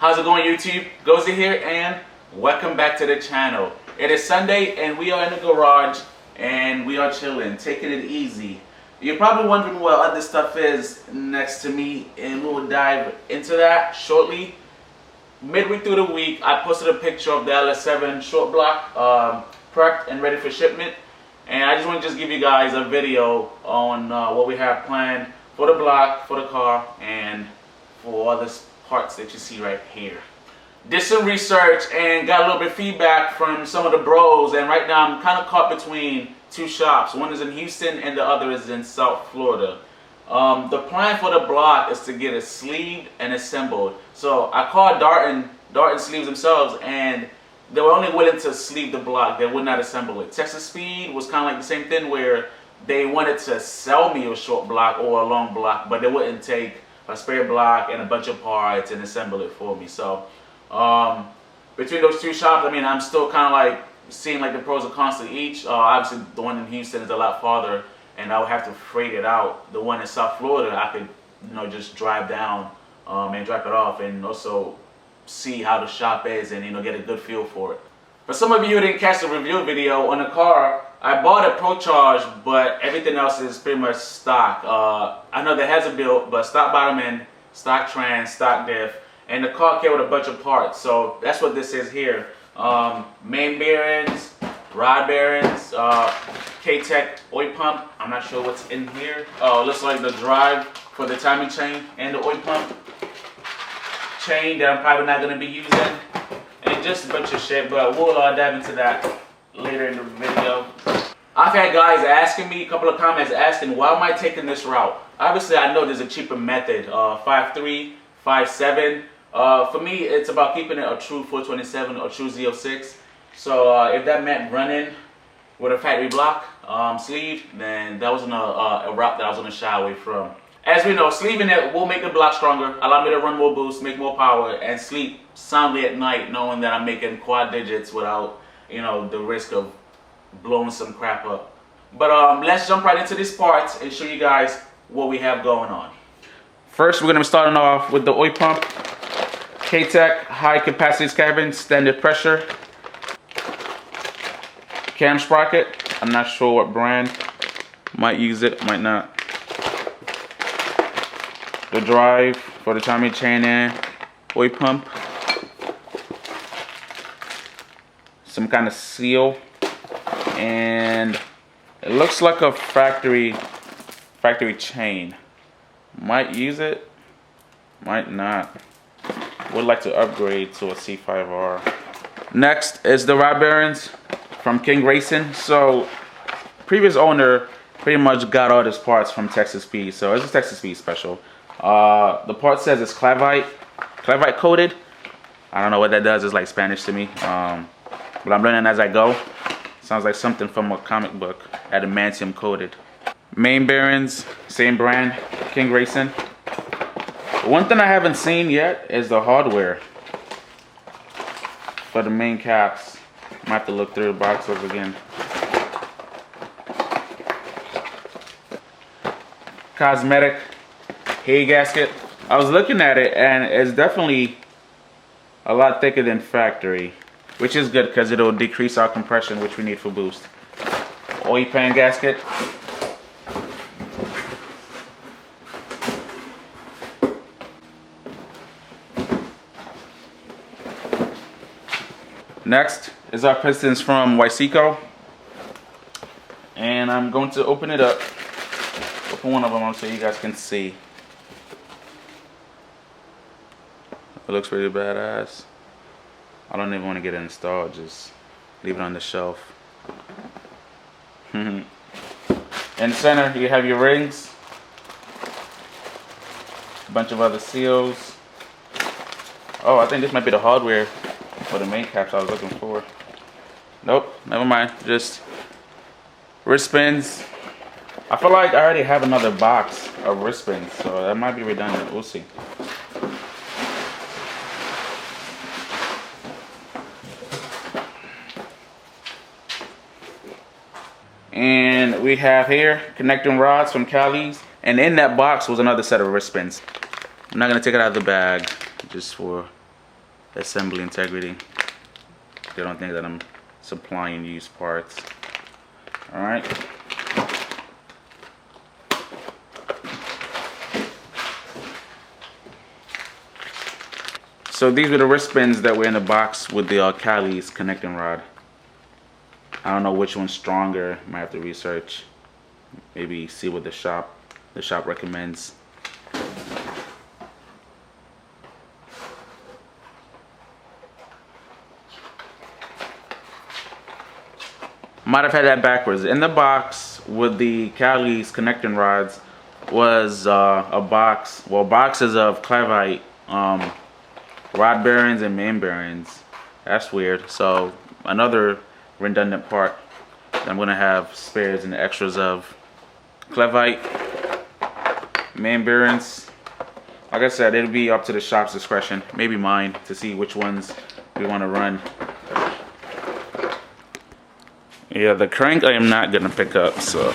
How's it going, YouTube? Gozy here, and welcome back to the channel. It is Sunday and we are in the garage and we are chilling, taking it easy. You're probably wondering what other stuff is next to me, and we will dive into that shortly. Midway through the week, I posted a picture of the LS7 short block prepped and ready for shipment, and I just want to give you guys a video on what we have planned for the block, for the car, and for all the parts that you see right here. Did some research and got a little bit of feedback from some of the bros, and right now I'm kind of caught between two shops. One is in Houston and the other is in South Florida. The plan for the block is to get it sleeved and assembled. So I called Darton Sleeves themselves, and they were only willing to sleeve the block. They would not assemble it. Texas Speed was kind of like the same thing, where they wanted to sell me a short block or a long block, but they wouldn't take a spare block and a bunch of parts and assemble it for me. So between those two shops, I mean, I'm still kind of like seeing like the pros and cons to each. Obviously the one in Houston is a lot farther and I would have to freight it out. The one in South Florida, I could, you know, just drive down and drop it off, and also see how the shop is and, you know, get a good feel for it. For some of you who didn't catch the review video on the car, I bought a ProCharged, but everything else is pretty much stock. I know the heads are built, but stock bottom end, stock trans, stock diff, and the car came with a bunch of parts. So that's what this is here. Main bearings, rod bearings, K-Tech oil pump. I'm not sure what's in here. Oh, it looks like the drive for the timing chain and the oil pump chain that I'm probably not going to be using. And just a bunch of shit, but we'll dive into that later in the video. I've had guys asking me, a couple of comments asking, why am I taking this route? Obviously, I know there's a cheaper method, 5.3, 5.7. For me, it's about keeping it a true 427 or true Z06. So if that meant running with a factory block sleeve, then that wasn't a route that I was going to shy away from. As we know, sleeving it will make the block stronger, allow me to run more boost, make more power, and sleep soundly at night, knowing that I'm making quad digits without, you know, the risk of blowing some crap up. But let's jump right into these parts and show you guys what we have going on. First, we're going to be starting off with the oil pump. K-Tech high capacity cabin, standard pressure. Cam sprocket, I'm not sure what brand. Might use it, might not. The drive for the timing chain and oil pump. Some kind of seal, and it looks like a factory chain. Might use it, might not. Would like to upgrade to a C5R. Next is the rod bearings from King Racing. So previous owner pretty much got all his parts from Texas Speed, so it's a Texas Speed special. The part says it's clavite coated. I don't know what that does. It's like Spanish to me, but I'm learning as I go. Sounds like something from a comic book. Adamantium coated. Main bearings, same brand, King Racing. One thing I haven't seen yet is the hardware for the main caps. I might have to look through the boxes again. Cosmetic hay gasket. I was looking at it and it's definitely a lot thicker than factory, which is good because it'll decrease our compression, which we need for boost. Oil pan gasket. Next is our pistons from Wyseco, and I'm going to open it up. Open one of them so you guys can see. It looks pretty badass. I don't even want to get it installed, just leave it on the shelf. In the center, you have your rings, a bunch of other seals. Oh, I think this might be the hardware for the main caps I was looking for. Nope, never mind. Just wrist pins. I feel like I already have another box of wrist pins, so that might be redundant. We'll see. And we have here connecting rods from Cali's, and in that box was another set of wrist pins. I'm not gonna take it out of the bag just for assembly integrity. They don't think that I'm supplying used parts. Alright. So these were the wristbands that were in the box with the Cali's connecting rod. I don't know which one's stronger. Might have to research. Maybe see what the shop recommends. Might have had that backwards. In the box with the Cali's connecting rods was a box, well, boxes of clavite rod bearings and main bearings. That's weird. So another redundant part that I'm gonna have spares and extras of. Clavite, main bearings. Like I said, it'll be up to the shop's discretion, maybe mine, to see which ones we want to run. Yeah, the crank I am not gonna pick up, so.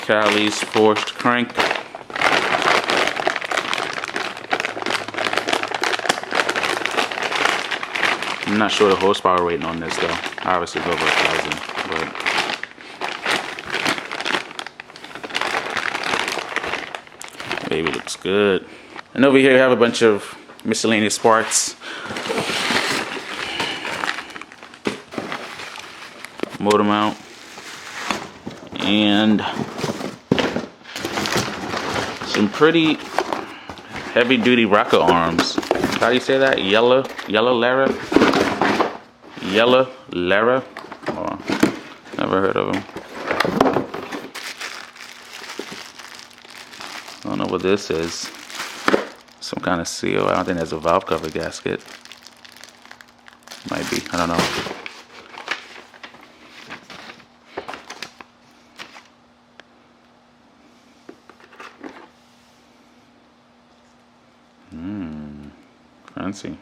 Cali's forged crank. I'm not sure the horsepower rating on this though. Obviously it's over 1,000, but baby looks good. And over here I have a bunch of miscellaneous parts. Motor mount. And some pretty heavy duty rocket arms. How do you say that? Yellow Lara? Oh, never heard of them. I don't know what this is. Some kind of seal. I don't think there's a valve cover gasket. Might be. I don't know. Fancy.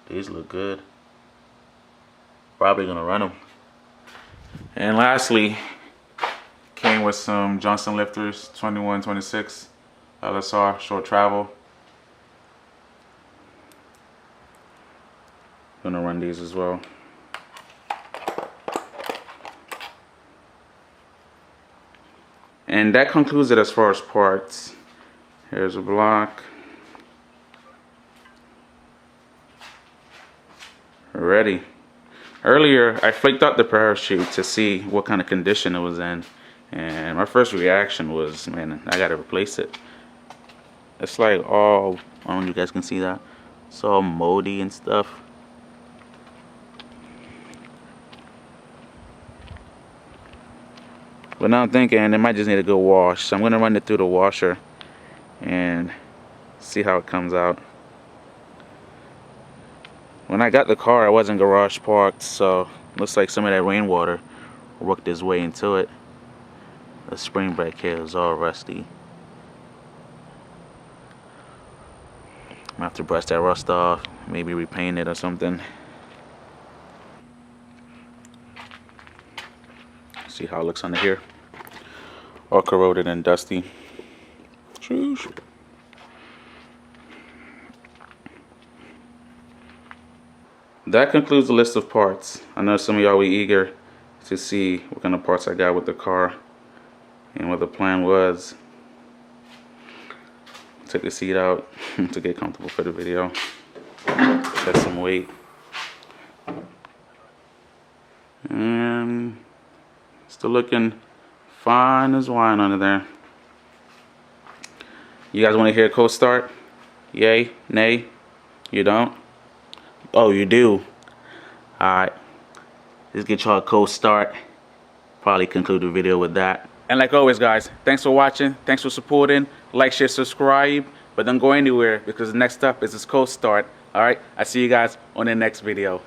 These look good. Probably gonna run them. And lastly, came with some Johnson lifters, 2126 LSR short travel. Gonna run these as well. And that concludes it as far as parts. Here's a block. Ready. Earlier, I flaked out the parachute to see what kind of condition it was in. And my first reaction was, man, I gotta replace it. It's like all, I don't know if you guys can see that. It's all moldy and stuff. But now I'm thinking it might just need a good wash. So I'm gonna run it through the washer and see how it comes out. When I got the car, I wasn't garage parked, so looks like some of that rainwater worked its way into it. The spring brake here is all rusty. I'm gonna have to brush that rust off, maybe repaint it or something. See how it looks under here. All corroded and dusty. Shoosh. That concludes the list of parts. I know some of y'all were eager to see what kind of parts I got with the car and what the plan was. Took the seat out to get comfortable for the video. Shed some weight. And still looking fine as wine under there. You guys want to hear a cold start? Yay? Nay? You don't? Oh, you do? Alright. Let's get y'all a cold start. Probably conclude the video with that. And like always, guys, thanks for watching. Thanks for supporting. Like, share, subscribe. But don't go anywhere because next up is this cold start. Alright? I see you guys on the next video.